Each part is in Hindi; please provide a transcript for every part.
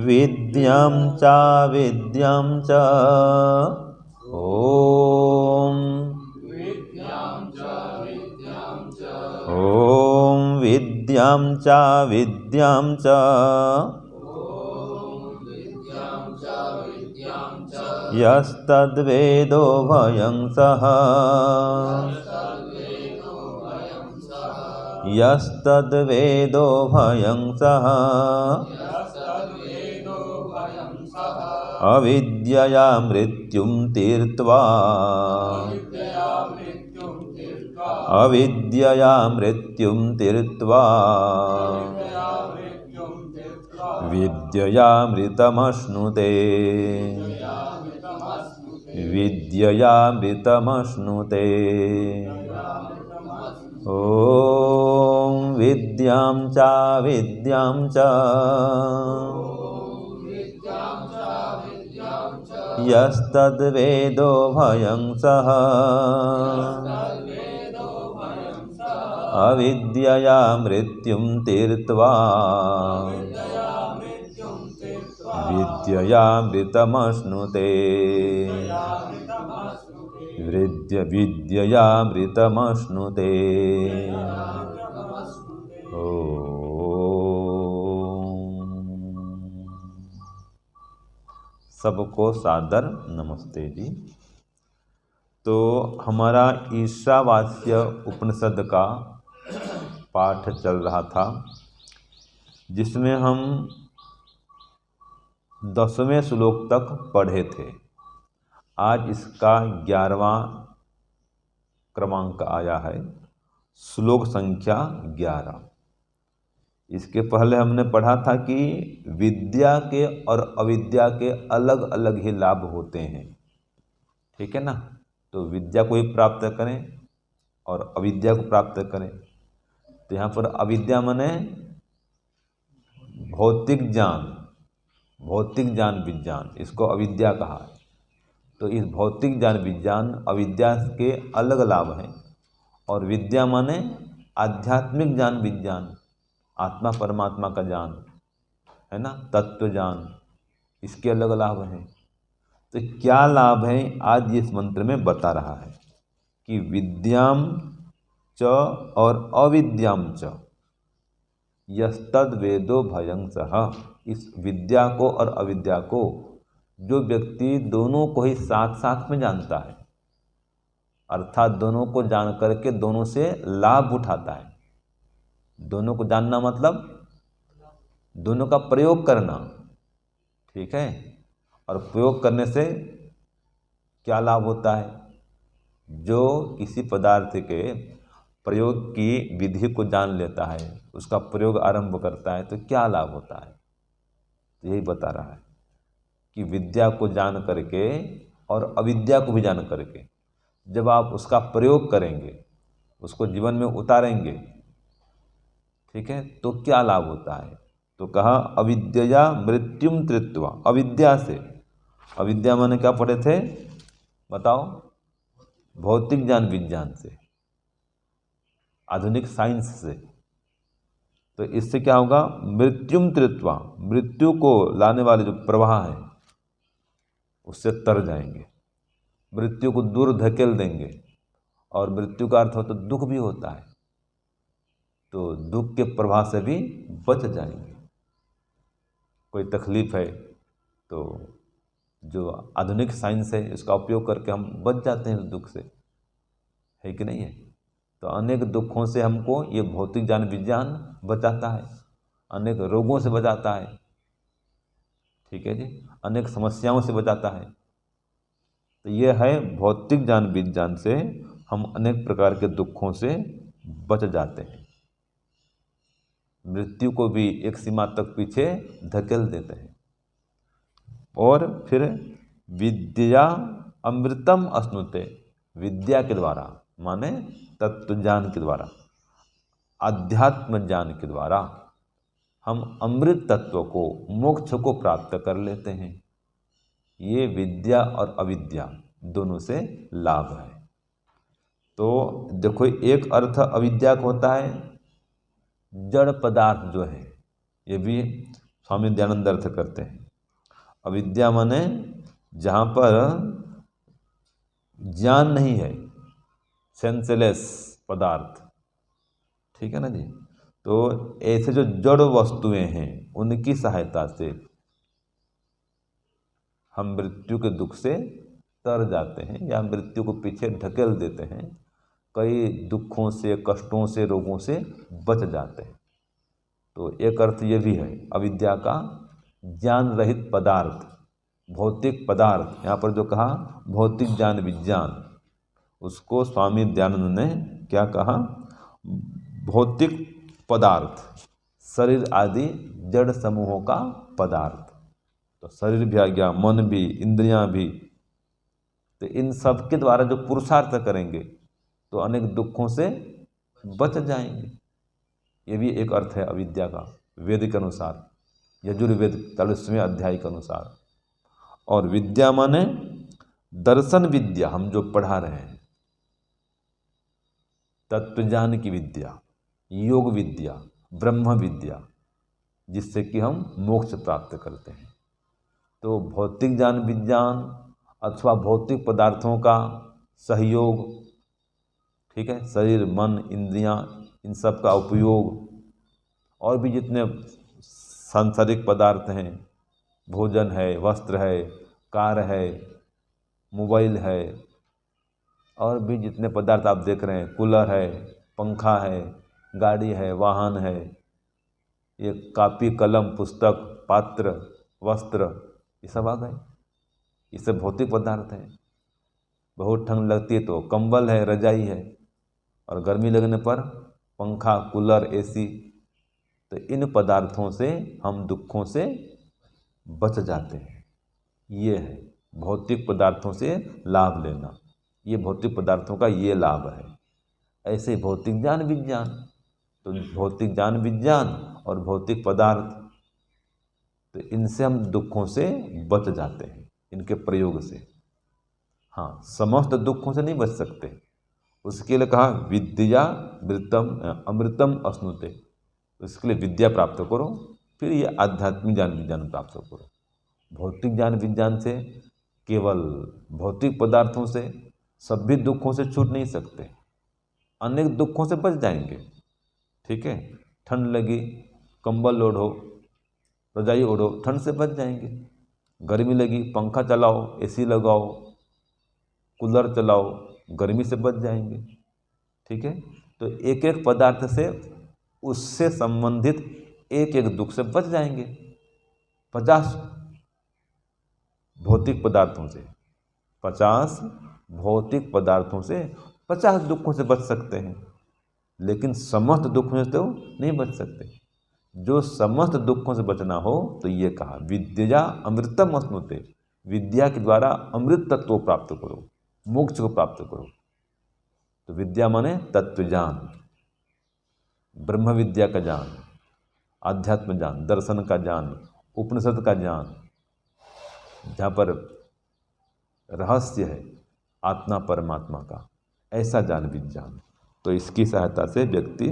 विद्यां च विद्यां च ॐ ॐ विद्यां च विद्यां च यस्तद्वेदो भयं सः यस्तद्वेदो भयं सः अविद्यया मृत्युं तीर्त्वा अविद्यया मृत्युं तीर्त्वा विद्ययामृतमश्नुते विद्ययामृतमश्नुते ॐ विद्यां च विद्यां च यस्तद्वेदो भयं सः अविद्यया मृत्युं तीर्त्वा विद्ययामृतमश्नुते विद्ययामृतमश्नुते सबको सादर नमस्ते जी। तो हमारा ईशावास्य उपनिषद का पाठ चल रहा था, जिसमें हम 10वें श्लोक तक पढ़े थे। आज इसका 11वां क्रमांक आया है, श्लोक संख्या 11। इसके पहले हमने पढ़ा था कि विद्या के और अविद्या के अलग अलग ही लाभ होते हैं, ठीक है ना। तो विद्या को ही प्राप्त करें और अविद्या को प्राप्त करें। तो यहाँ पर अविद्या माने भौतिक ज्ञान विज्ञान, इसको अविद्या कहा है। तो इस भौतिक ज्ञान विज्ञान अविद्या के अलग लाभ हैं, और विद्या माने आध्यात्मिक ज्ञान विज्ञान, आत्मा परमात्मा का ज्ञान है ना, तत्व ज्ञान, इसके अलग लाभ हैं। तो क्या लाभ है आज इस मंत्र में बता रहा है कि विद्याम च और अविद्याम च यस्तद वेदो भयं सः। इस विद्या को और अविद्या को जो व्यक्ति दोनों को ही साथ साथ में जानता है, अर्थात दोनों को जान करके दोनों से लाभ उठाता है। दोनों को जानना मतलब दोनों का प्रयोग करना, ठीक है। और प्रयोग करने से क्या लाभ होता है? जो किसी पदार्थ के प्रयोग की विधि को जान लेता है, उसका प्रयोग आरंभ करता है, तो क्या लाभ होता है? यही बता रहा है कि विद्या को जान करके और अविद्या को भी जान करके जब आप उसका प्रयोग करेंगे, उसको जीवन में उतारेंगे, ठीक है, तो क्या लाभ होता है? तो कहा अविद्या मृत्युम तीर्त्वा। अविद्या से, अविद्या माने क्या पढ़े थे बताओ? भौतिक ज्ञान विज्ञान से, आधुनिक साइंस से। तो इससे क्या होगा? मृत्युम तीर्त्वा, मृत्यु को लाने वाले जो प्रवाह है उससे तर जाएंगे, मृत्यु को दूर धकेल देंगे। और मृत्यु का अर्थ हो तो दुख भी होता है, तो दुख के प्रभाव से भी बच जाएंगे। कोई तकलीफ है तो जो आधुनिक साइंस है इसका उपयोग करके हम बच जाते हैं उस दुख से, है कि नहीं है? तो अनेक दुखों से हमको ये भौतिक ज्ञान विज्ञान बचाता है, अनेक रोगों से बचाता है, ठीक है जी, अनेक समस्याओं से बचाता है। तो ये है भौतिक ज्ञान विज्ञान से हम अनेक प्रकार के दुखों से बच जाते हैं, मृत्यु को भी एक सीमा तक पीछे धकेल देते हैं। और फिर विद्या अमृतम अश्नुते, विद्या के द्वारा माने तत्व ज्ञान के द्वारा, आध्यात्म ज्ञान के द्वारा हम अमृत तत्व को, मोक्ष को प्राप्त कर लेते हैं। ये विद्या और अविद्या दोनों से लाभ है। तो देखो, एक अर्थ अविद्या का होता है जड़ पदार्थ जो है, ये भी स्वामी दयानंद अर्थ करते हैं। अविद्या माने जहाँ पर ज्ञान नहीं है, सेंसलेस पदार्थ, ठीक है ना जी। तो ऐसे जो जड़ वस्तुएं हैं उनकी सहायता से हम मृत्यु के दुख से तर जाते हैं या मृत्यु को पीछे ढकेल देते हैं, कई दुखों से, कष्टों से, रोगों से बच जाते हैं। तो एक अर्थ ये भी है अविद्या का, ज्ञान रहित पदार्थ, भौतिक पदार्थ। यहाँ पर जो कहा भौतिक ज्ञान विज्ञान, उसको स्वामी दयानंद ने क्या कहा, भौतिक पदार्थ, शरीर आदि जड़ समूहों का पदार्थ। तो शरीर भी आ गया, मन भी, इंद्रियां भी। तो इन सब के द्वारा जो पुरुषार्थ करेंगे तो अनेक दुखों से बच जाएंगे। ये भी एक अर्थ है अविद्या का, वेद के अनुसार, यजुर्वेद 40वें अध्याय के अनुसार। और विद्या माने दर्शन विद्या, हम जो पढ़ा रहे हैं, तत्वज्ञान की विद्या, योग विद्या, ब्रह्म विद्या, जिससे कि हम मोक्ष प्राप्त करते हैं। तो भौतिक ज्ञान विज्ञान अथवा भौतिक पदार्थों का सहयोग, ठीक है, शरीर, मन, इंद्रियां, इन सब का उपयोग, और भी जितने सांसारिक पदार्थ हैं, भोजन है, वस्त्र है, कार है, मोबाइल है, और भी जितने पदार्थ आप देख रहे हैं, कूलर है, पंखा है, गाड़ी है, वाहन है, ये कापी, कलम, पुस्तक, पात्र, वस्त्र, ये सब आ गए। ये सब भौतिक पदार्थ हैं। बहुत ठंड लगती है तो कंबल है, रजाई है, और गर्मी लगने पर पंखा, कूलर, एसी। तो इन पदार्थों से हम दुखों से बच जाते हैं। ये है भौतिक पदार्थों से लाभ लेना, ये भौतिक पदार्थों का ये लाभ है। ऐसे भौतिक ज्ञान विज्ञान, तो भौतिक ज्ञान विज्ञान और भौतिक पदार्थ, तो इनसे हम दुखों से बच जाते हैं, इनके प्रयोग से। हाँ, समस्त दुखों से नहीं बच सकते, उसके लिए कहा विद्या मृतम अमृतम अश्नुते। उसके लिए विद्या प्राप्त करो, फिर ये आध्यात्मिक ज्ञान विज्ञान प्राप्त करो। भौतिक ज्ञान विज्ञान से, केवल भौतिक पदार्थों से सभी दुखों से छूट नहीं सकते, अनेक दुखों से बच जाएंगे। ठीक है, ठंड लगी, कंबल ओढ़ो, रजाई ओढ़ो, ठंड से बच जाएंगे। गर्मी लगी, पंखा चलाओ, एसी लगाओ, कूलर चलाओ, गर्मी से बच जाएंगे। ठीक है, तो एक एक पदार्थ से, उससे संबंधित एक एक दुख से बच जाएंगे। 50 भौतिक पदार्थों से, 50 भौतिक पदार्थों से 50 दुखों से बच सकते हैं, लेकिन समस्त दुखों से तो नहीं बच सकते। जो समस्त दुखों से बचना हो तो ये कहा विद्या अमृतम अश्नुते, विद्या के द्वारा अमृत तत्व को प्राप्त करो, मोक्ष को प्राप्त करो। तो विद्या माने तत्व ज्ञान, ब्रह्म विद्या का ज्ञान, आध्यात्म ज्ञान, दर्शन का ज्ञान, उपनिषद का ज्ञान, जहाँ पर रहस्य है आत्मा परमात्मा का, ऐसा ज्ञान विज्ञान। तो इसकी सहायता से व्यक्ति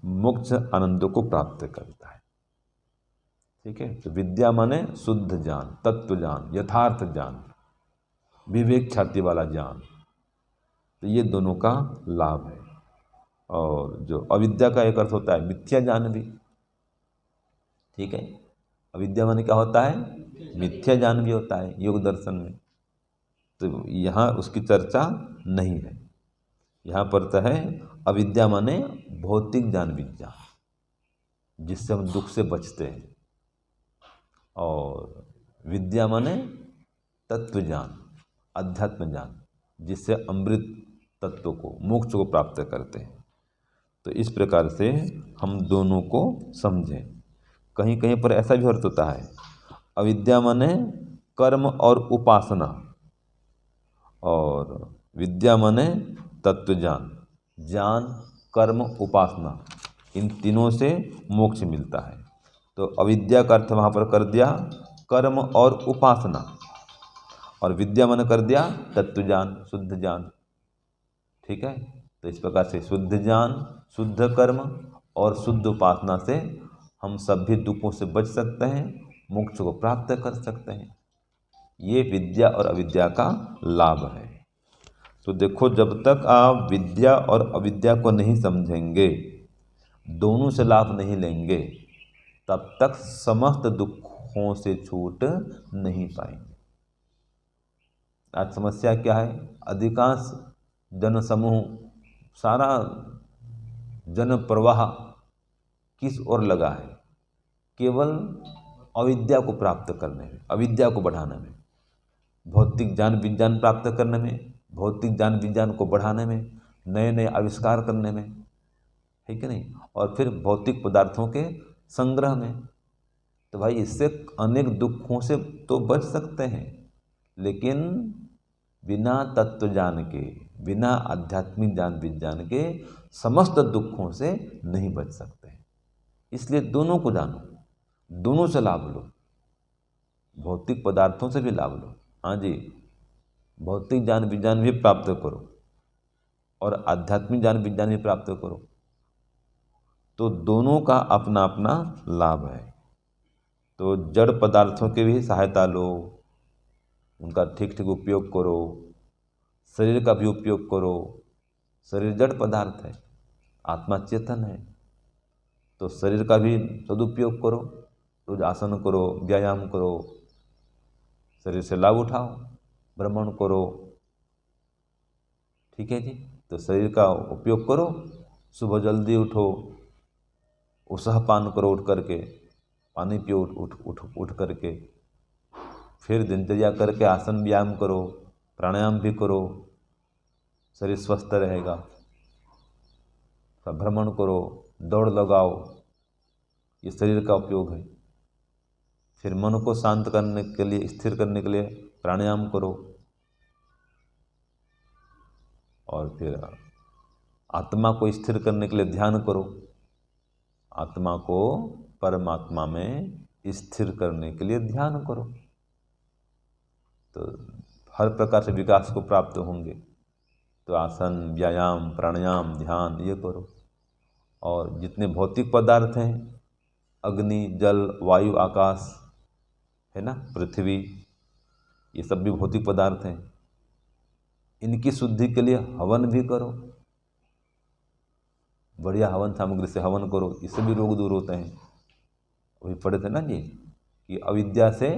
मोक्ष आनंद को प्राप्त करता है। ठीक है, तो विद्या माने शुद्ध ज्ञान, तत्व ज्ञान, यथार्थ ज्ञान, विवेक ख्याति वाला ज्ञान। तो ये दोनों का लाभ है। और जो अविद्या का एक अर्थ होता है मिथ्या ज्ञान भी। ठीक है, अविद्या माने क्या होता है, मिथ्या ज्ञान भी होता है योग दर्शन में। तो यहाँ उसकी चर्चा नहीं है। यहाँ पर तो है अविद्या माने भौतिक ज्ञान विज्ञान, जिससे हम दुख से बचते हैं, और विद्या माने तत्व ज्ञान, अध्यात्म ज्ञान, जिससे अमृत तत्व को, मोक्ष को प्राप्त करते हैं। तो इस प्रकार से हम दोनों को समझें। कहीं कहीं पर ऐसा भी अर्थ होता है, अविद्या माने कर्म और उपासना, और विद्या माने तत्व ज्ञान, ज्ञान, कर्म, उपासना, इन तीनों से मोक्ष मिलता है। तो अविद्या का अर्थ वहाँ पर कर दिया कर्म और उपासना, और विद्या माने कर दिया तत्व ज्ञान, शुद्ध ज्ञान। ठीक है, तो इस प्रकार से शुद्ध ज्ञान, शुद्ध कर्म और शुद्ध उपासना से हम सभी दुखों से बच सकते हैं, मोक्ष को प्राप्त कर सकते हैं। ये विद्या और अविद्या का लाभ है। तो देखो, जब तक आप विद्या और अविद्या को नहीं समझेंगे, दोनों से लाभ नहीं लेंगे, तब तक समस्त दुखों से छूट नहीं पाएंगे। आज समस्या क्या है? अधिकांश जन समूह, सारा जन प्रवाह किस ओर लगा है? केवल अविद्या को प्राप्त करने में, अविद्या को बढ़ाने में, भौतिक ज्ञान विज्ञान प्राप्त करने में, भौतिक ज्ञान विज्ञान को बढ़ाने में, नए नए आविष्कार करने में, है कि नहीं? और फिर भौतिक पदार्थों के संग्रह में। तो भाई, इससे अनेक दुखों से तो बच सकते हैं, लेकिन बिना तत्व ज्ञान के, बिना आध्यात्मिक ज्ञान विज्ञान के समस्त दुखों से नहीं बच सकते हैं। इसलिए दोनों को जानो, दोनों से लाभ लो। भौतिक पदार्थों से भी लाभ लो, हाँ जी, भौतिक ज्ञान विज्ञान भी प्राप्त करो और आध्यात्मिक ज्ञान विज्ञान भी प्राप्त करो। तो दोनों का अपना अपना लाभ है। तो जड़ पदार्थों की भी सहायता लो, उनका ठीक ठीक उपयोग करो, शरीर का भी उपयोग करो। शरीर जड़ पदार्थ है, आत्मा चेतन है, तो शरीर का भी सदुपयोग करो। रोज आसन करो, व्यायाम करो, शरीर से लाभ उठाओ, भ्रमण करो, ठीक है जी। तो शरीर का उपयोग करो, सुबह जल्दी उठो, उत्साह पान करो, उठ करके पानी पियो, उठ करके, फिर दिनचर्या करके आसन व्यायाम करो, प्राणायाम भी करो, शरीर स्वस्थ रहेगा। भ्रमण करो, दौड़ लगाओ, ये शरीर का उपयोग है। फिर मन को शांत करने के लिए, स्थिर करने के लिए प्राणायाम करो, और फिर आत्मा को स्थिर करने के लिए ध्यान करो। आत्मा को परमात्मा में स्थिर करने के लिए ध्यान करो, तो हर प्रकार से विकास को प्राप्त होंगे। तो आसन, व्यायाम, प्राणायाम, ध्यान ये करो। और जितने भौतिक पदार्थ हैं, अग्नि, जल, वायु, आकाश है ना, पृथ्वी, ये सब भी भौतिक पदार्थ हैं। इनकी शुद्धि के लिए हवन भी करो, बढ़िया हवन सामग्री से हवन करो, इससे भी रोग दूर होते हैं। वही पढ़े थे ना जी कि अविद्या से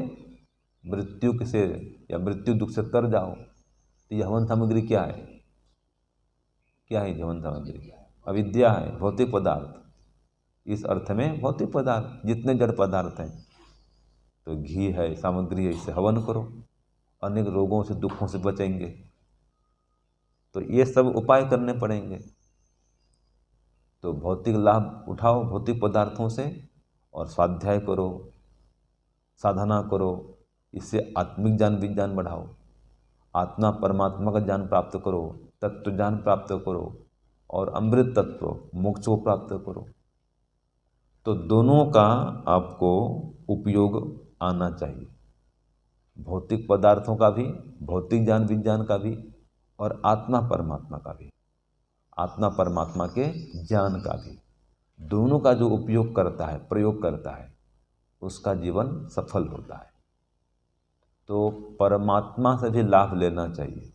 मृत्यु से या मृत्यु दुख से तर जाओ। तो ये हवन सामग्री क्या है? क्या है हवन सामग्री? अविद्या है, भौतिक पदार्थ। इस अर्थ में भौतिक पदार्थ जितने जड़ पदार्थ हैं, तो घी है, सामग्री है, इससे हवन करो, अनेक रोगों से, दुखों से बचेंगे। तो ये सब उपाय करने पड़ेंगे। तो भौतिक लाभ उठाओ भौतिक पदार्थों से, और स्वाध्याय करो, साधना करो, इससे आत्मिक ज्ञान विज्ञान बढ़ाओ, आत्मा परमात्मा का ज्ञान प्राप्त करो, तत्व ज्ञान प्राप्त करो, और अमृत तत्व मोक्ष को प्राप्त करो। तो दोनों का आपको उपयोग आना चाहिए, भौतिक पदार्थों का भी, भौतिक ज्ञान विज्ञान का भी, और आत्मा परमात्मा का भी, आत्मा परमात्मा के ज्ञान का भी। दोनों का जो उपयोग करता है, प्रयोग करता है, उसका जीवन सफल होता है। तो परमात्मा से भी लाभ लेना चाहिए,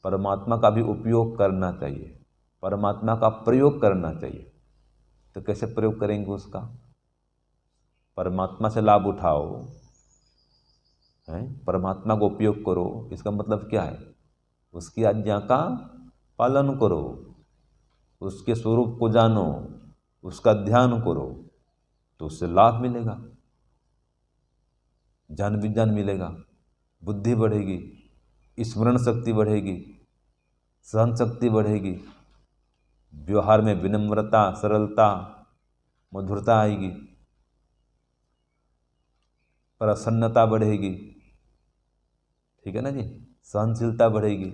परमात्मा का भी उपयोग करना चाहिए, परमात्मा का प्रयोग करना चाहिए। तो कैसे प्रयोग करेंगे उसका? परमात्मा से लाभ उठाओ, है, परमात्मा को उपयोग करो। इसका मतलब क्या है? उसकी आज्ञा का पालन करो, उसके स्वरूप को जानो, उसका ध्यान करो, तो उससे लाभ मिलेगा, ज्ञान विज्ञान मिलेगा, बुद्धि बढ़ेगी, स्मरण शक्ति बढ़ेगी, सहन शक्ति बढ़ेगी, व्यवहार में विनम्रता, सरलता, मधुरता आएगी, प्रसन्नता बढ़ेगी, ठीक है ना जी, सहनशीलता बढ़ेगी,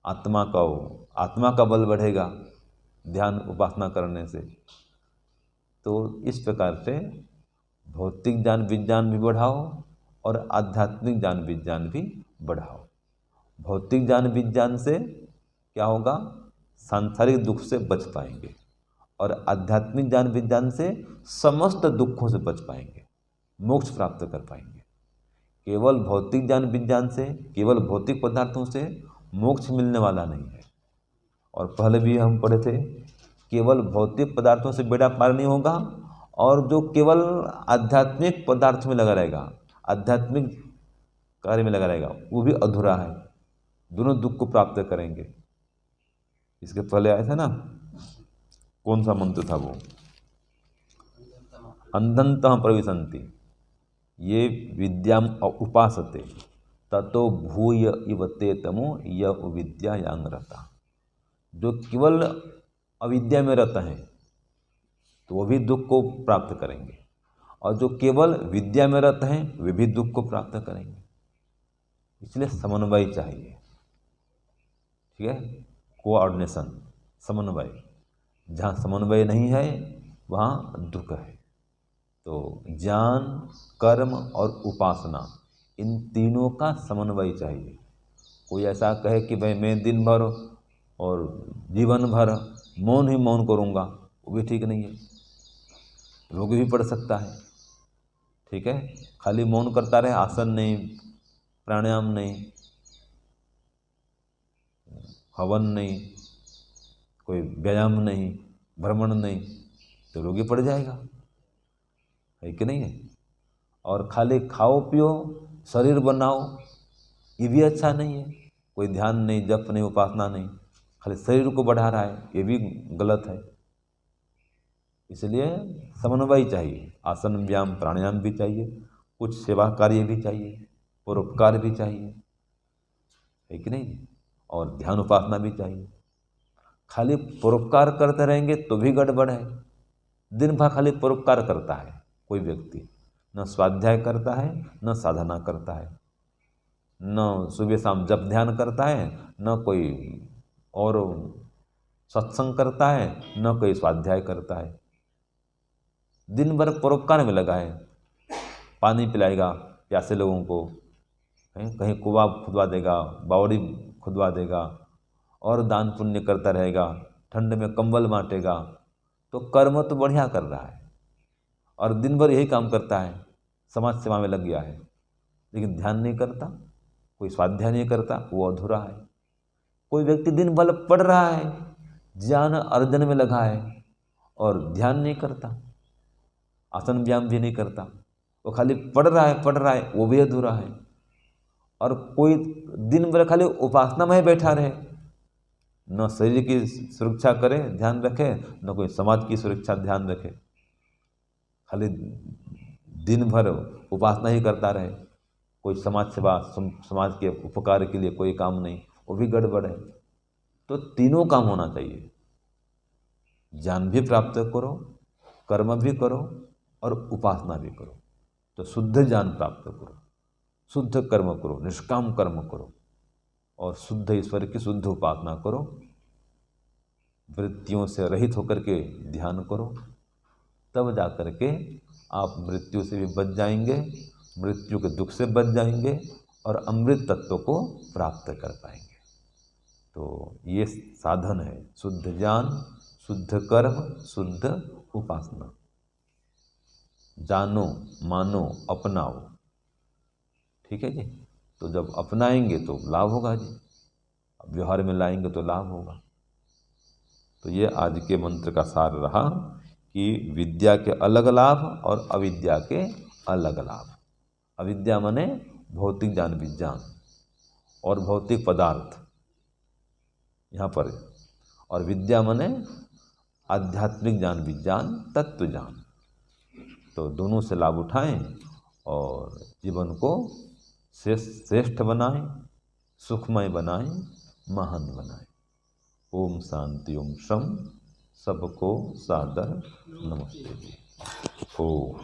आत्मा का बल बढ़ेगा ध्यान उपासना करने से। तो इस प्रकार से भौतिक ज्ञान विज्ञान भी बढ़ाओ और आध्यात्मिक ज्ञान विज्ञान भी बढ़ाओ। भौतिक ज्ञान विज्ञान से क्या होगा? सांसारिक दुख से बच पाएंगे, और आध्यात्मिक ज्ञान विज्ञान से समस्त दुखों से बच पाएंगे, मोक्ष प्राप्त कर पाएंगे। केवल भौतिक ज्ञान विज्ञान से, केवल भौतिक पदार्थों से मोक्ष मिलने वाला नहीं है। और पहले भी हम पढ़े थे, केवल भौतिक पदार्थों से बेड़ा पार नहीं होगा, और जो केवल आध्यात्मिक पदार्थ में लगा रहेगा, आध्यात्मिक कार्य में लगा रहेगा, वो भी अधूरा है। दोनों दुख को प्राप्त करेंगे। इसके पहले आया था ना, कौन सा मंत्र था वो, अंधन्तः प्रविशन्ति ये विद्याम उपासते ततो भूय इव ते तमो य विद्या यांगरता। जो केवल अविद्या में रहता है तो वो भी दुख को प्राप्त करेंगे, और जो केवल विद्या में रहते हैं वे भी दुख को प्राप्त करेंगे। इसलिए समन्वय चाहिए, ठीक है, कोऑर्डिनेशन, समन्वय। जहाँ समन्वय नहीं है वहाँ दुख है। तो ज्ञान, कर्म और उपासना, इन तीनों का समन्वय चाहिए। कोई ऐसा कहे कि भाई मैं दिन भर और जीवन भर मौन ही मौन करूँगा, वो भी ठीक नहीं है। रोग भी पड़ सकता है, ठीक है। खाली मौन करता रहे, आसन नहीं, प्राणायाम नहीं, हवन नहीं, कोई व्यायाम नहीं, भ्रमण नहीं, तो रोगी पड़ जाएगा, है कि नहीं है। और खाली खाओ पियो, शरीर बनाओ, ये भी अच्छा नहीं है। कोई ध्यान नहीं, जप नहीं, उपासना नहीं, खाली शरीर को बढ़ा रहा है, ये भी गलत है। इसलिए समन्वय चाहिए। आसन, व्यायाम, प्राणायाम भी चाहिए, कुछ सेवा कार्य भी चाहिए, परोपकार भी चाहिए, है कि नहीं। और ध्यान उपासना भी चाहिए। खाली परोपकार करते रहेंगे तो भी गड़बड़ है। दिन भर खाली परोपकार करता है कोई व्यक्ति, न स्वाध्याय करता है, न साधना करता है, न सुबह शाम जप ध्यान करता है, न कोई और सत्संग करता है, न कोई स्वाध्याय करता है। दिन भर परोपकार में लगा है। पानी पिलाएगा प्यासे लोगों को, कहीं कुआं खुदवा देगा, बावड़ी खुदवा देगा, और दान पुण्य करता रहेगा, ठंड में कंबल बांटेगा। तो कर्म तो बढ़िया कर रहा है, और दिन भर यही काम करता है, समाज सेवा में लग गया है, लेकिन ध्यान नहीं करता, कोई स्वाध्याय नहीं करता, वो अधूरा है। कोई व्यक्ति दिन भर पढ़ रहा है, ज्ञान अर्जन में लगा है, और ध्यान नहीं करता, आसन व्यायाम भी नहीं करता, वो खाली पढ़ रहा है, वो भी अधूरा है। और कोई दिन भर खाली उपासना में बैठा रहे, न शरीर की सुरक्षा करे, ध्यान रखे, न कोई समाज की सुरक्षा ध्यान रखे, खाली दिन भर उपासना ही करता रहे, कोई समाज सेवा, समाज के उपकार के लिए कोई काम नहीं, वो भी गड़बड़ है। तो तीनों काम होना चाहिए। ज्ञान भी प्राप्त करो, कर्म भी करो, और उपासना भी करो। तो शुद्ध ज्ञान प्राप्त करो, शुद्ध कर्म करो, निष्काम कर्म करो, और शुद्ध ईश्वर की शुद्ध उपासना करो। वृत्तियों से रहित होकर के ध्यान करो, तब जा कर के आप मृत्यु से भी बच जाएंगे, मृत्यु के दुख से बच जाएंगे, और अमृत तत्व को प्राप्त कर पाएंगे। तो ये साधन है, शुद्ध ज्ञान, शुद्ध कर्म, शुद्ध उपासना। जानो, मानो, अपनाओ, ठीक है जी। तो जब अपनाएंगे तो लाभ होगा जी, अब व्यवहार में लाएंगे तो लाभ होगा। तो ये आज के मंत्र का सार रहा कि विद्या के अलग लाभ और अविद्या के अलग लाभ। अविद्या माने भौतिक ज्ञान विज्ञान और भौतिक पदार्थ यहाँ पर, और विद्या माने आध्यात्मिक ज्ञान विज्ञान, तत्व ज्ञान। तो दोनों से लाभ उठाएं और जीवन को श्रेष्ठ बनाएं, सुखमय बनाएं, महान बनाएं। ओम शांति, ओम शम। सबको सादर नमस्ते। ओम।